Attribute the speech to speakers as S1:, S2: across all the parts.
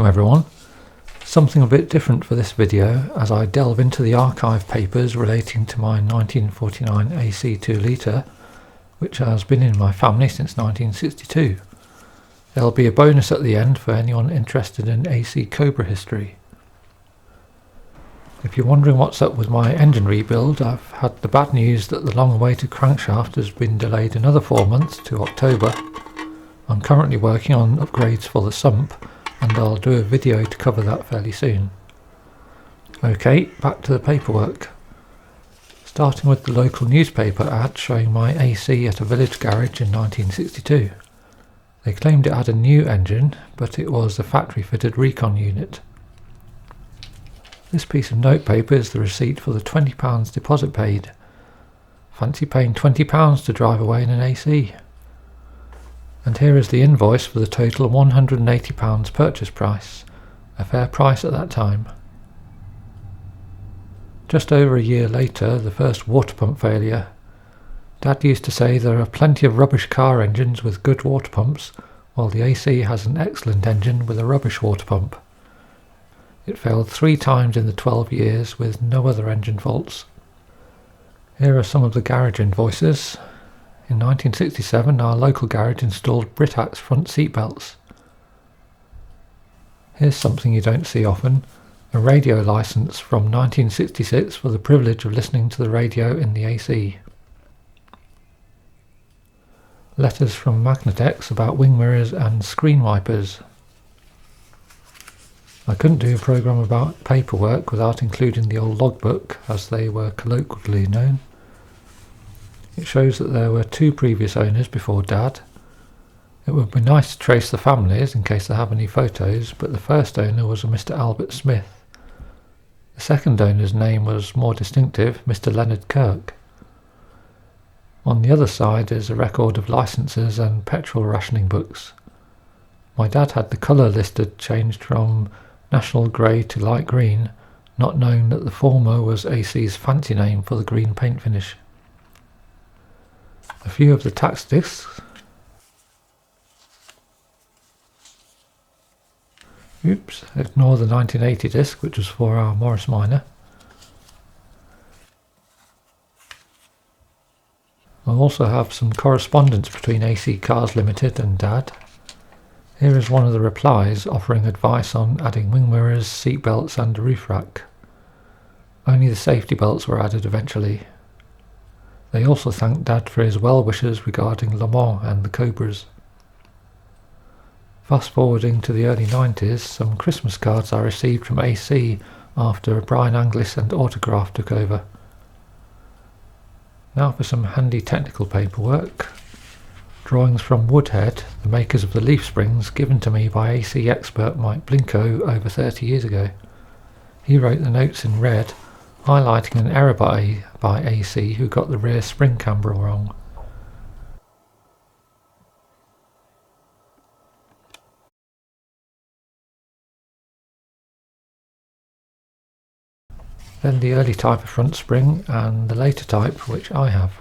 S1: Welcome everyone. Something a bit different for this video as I delve into the archive papers relating to my 1949 AC 2 litre, which has been in my family since 1962. There'll be a bonus at the end for anyone interested in AC Cobra history. If you're wondering what's up with my engine rebuild, I've had the bad news that the long-awaited crankshaft has been delayed another 4 months to October. I'm currently working on upgrades for the sump, and I'll do a video to cover that fairly soon. Okay, back to the paperwork. Starting with the local newspaper ad showing my AC at a village garage in 1962. They claimed it had a new engine, but it was a factory-fitted recon unit. This piece of notepaper is the receipt for the £20 deposit paid. Fancy paying £20 to drive away in an AC. And here is the invoice for the total £180 purchase price, a fair price at that time. Just over a year later, the first water pump failure. Dad used to say there are plenty of rubbish car engines with good water pumps, while the AC has an excellent engine with a rubbish water pump. It failed 3 times in the 12 years with no other engine faults. Here are some of the garage invoices. In 1967, our local garage installed Britax front seat belts. Here's something you don't see often, a radio licence from 1966 for the privilege of listening to the radio in the AC. Letters from Magnetex about wing mirrors and screen wipers. I couldn't do a programme about paperwork without including the old logbook, as they were colloquially known. It shows that there were 2 previous owners before Dad. It would be nice to trace the families in case they have any photos, but the first owner was a Mr. Albert Smith. The second owner's name was more distinctive, Mr. Leonard Kirk. On the other side is a record of licences and petrol rationing books. My dad had the colour listed changed from national grey to light green, not knowing that the former was AC's fancy name for the green paint finish. A few of the tax discs. Oops, ignore the 1980 disc, which was for our Morris Minor. I also have some correspondence between AC Cars Limited and Dad. Here is one of the replies offering advice on adding wing mirrors, seat belts and a roof rack. Only the safety belts were added eventually. They also thanked Dad for his well wishes regarding Le Mans and the Cobras. Fast forwarding to the early 90s, some Christmas cards I received from AC after Brian Anglis and Autograph took over. Now for some handy technical paperwork. Drawings from Woodhead, the makers of the leaf springs, given to me by AC expert Mike Blinko over 30 years ago. He wrote the notes in red, highlighting an error by AC who got the rear spring camber wrong. Then the early type of front spring and the later type, which I have.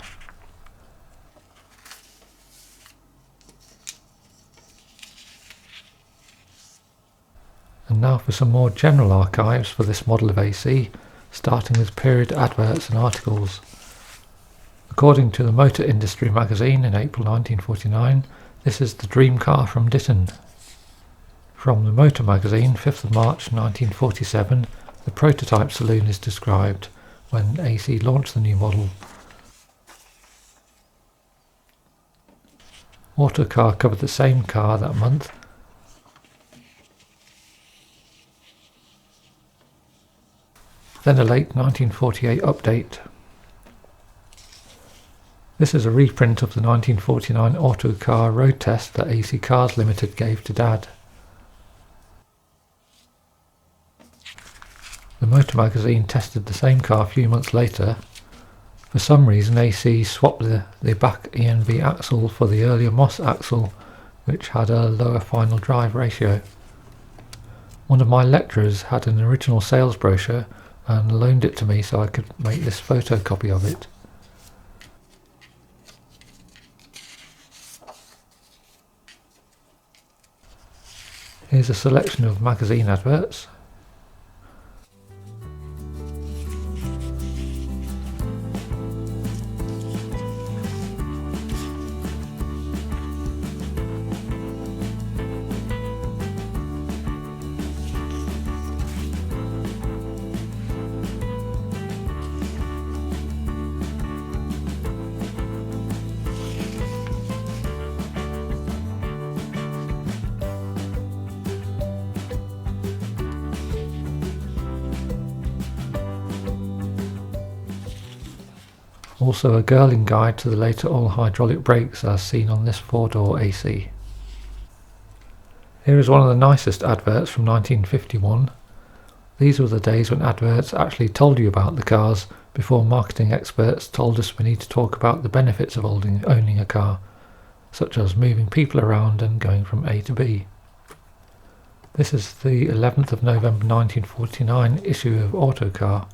S1: And now for some more general archives for this model of AC, starting with period adverts and articles. According to the Motor Industry magazine in April 1949, this is the dream car from Ditton. From the Motor magazine, 5th of March 1947, the prototype saloon is described when AC launched the new model. Autocar covered the same car that month. Then a late 1948 update. This is a reprint of the 1949 Autocar road test that AC Cars Limited gave to Dad. The Motor magazine tested the same car a few months later. For some reason AC swapped the back ENV axle for the earlier Moss axle, which had a lower final drive ratio. One of my lecturers had an original sales brochure and loaned it to me so I could make this photocopy of it. Here's a selection of magazine adverts. Also a girling guide to the later all-hydraulic brakes as seen on this 4-door AC. Here is one of the nicest adverts from 1951. These were the days when adverts actually told you about the cars before marketing experts told us we need to talk about the benefits of owning a car, such as moving people around and going from A to B. This is the 11th of November 1949 issue of Autocar.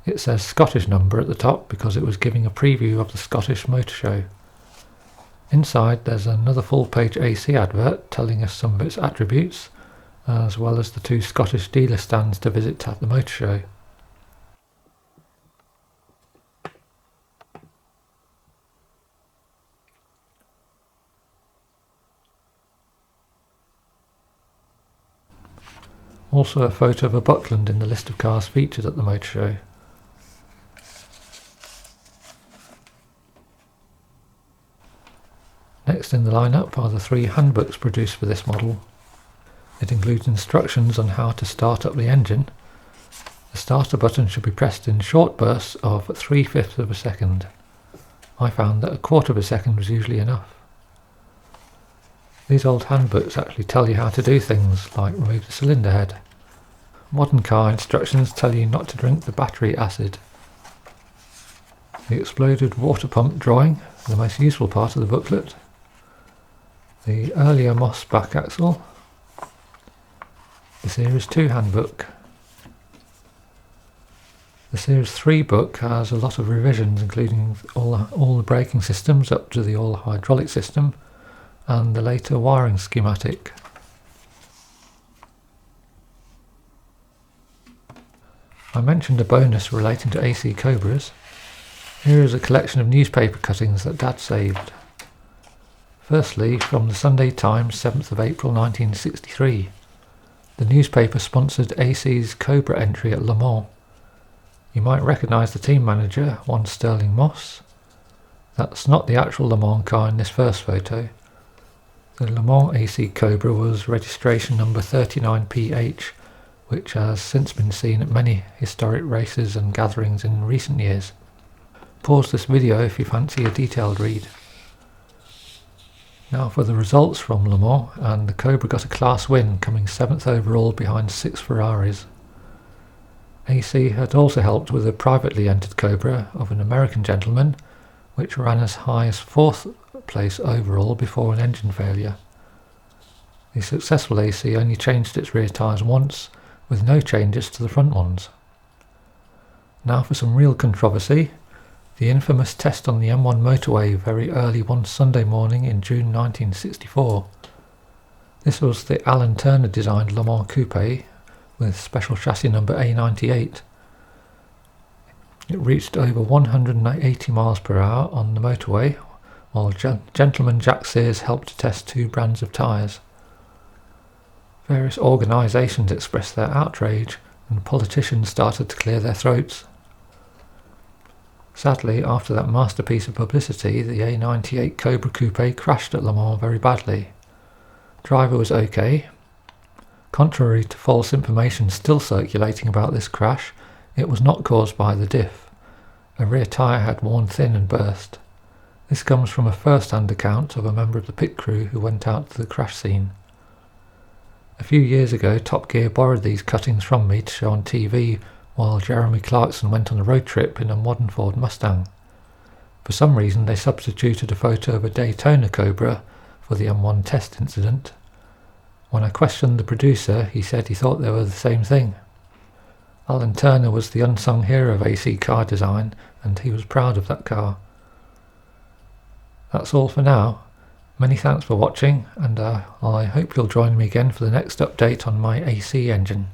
S1: It says Scottish number at the top because it was giving a preview of the Scottish Motor Show. Inside there's another full-page AC advert telling us some of its attributes, as well as the 2 Scottish dealer stands to visit at the motor show. Also a photo of a Buckland in the list of cars featured at the motor show. Next in the lineup are the 3 handbooks produced for this model. It includes instructions on how to start up the engine. The starter button should be pressed in short bursts of 3/5 of a second. I found that 1/4 of a second was usually enough. These old handbooks actually tell you how to do things like remove the cylinder head. Modern car instructions tell you not to drink the battery acid. The exploded water pump drawing, the most useful part of the booklet. The earlier Moss back axle. The Series 2 handbook. The Series 3 book has a lot of revisions, including all the braking systems up to the all-hydraulic system and the later wiring schematic. I mentioned a bonus relating to AC Cobras. Here is a collection of newspaper cuttings that Dad saved. Firstly, from the Sunday Times, 7th of April 1963. The newspaper sponsored AC's Cobra entry at Le Mans. You might recognise the team manager, one Sterling Moss. That's not the actual Le Mans car in this first photo. The Le Mans AC Cobra was registration number 39PH, which has since been seen at many historic races and gatherings in recent years. Pause this video if you fancy a detailed read. Now for the results from Le Mans, and the Cobra got a class win, coming 7th overall behind 6 Ferraris. AC had also helped with a privately entered Cobra of an American gentleman, which ran as high as 4th place overall before an engine failure. The successful AC only changed its rear tyres once, with no changes to the front ones. Now for some real controversy. The infamous test on the M1 motorway very early one Sunday morning in June 1964. This was the Alan Turner designed Le Mans Coupe with special chassis number A98. It reached over 180 miles per hour on the motorway, while gentleman Jack Sears helped to test 2 brands of tyres. Various organisations expressed their outrage and politicians started to clear their throats. Sadly, after that masterpiece of publicity, the A98 Cobra Coupe crashed at Le Mans very badly. Driver was okay. Contrary to false information still circulating about this crash, it was not caused by the diff. A rear tyre had worn thin and burst. This comes from a first-hand account of a member of the pit crew who went out to the crash scene. A few years ago, Top Gear borrowed these cuttings from me to show on TV while Jeremy Clarkson went on a road trip in a modern Ford Mustang. For some reason they substituted a photo of a Daytona Cobra for the M1 test incident. When I questioned the producer, he said he thought they were the same thing. Alan Turner was the unsung hero of AC car design, and he was proud of that car. That's all for now. Many thanks for watching, and I hope you'll join me again for the next update on my AC engine.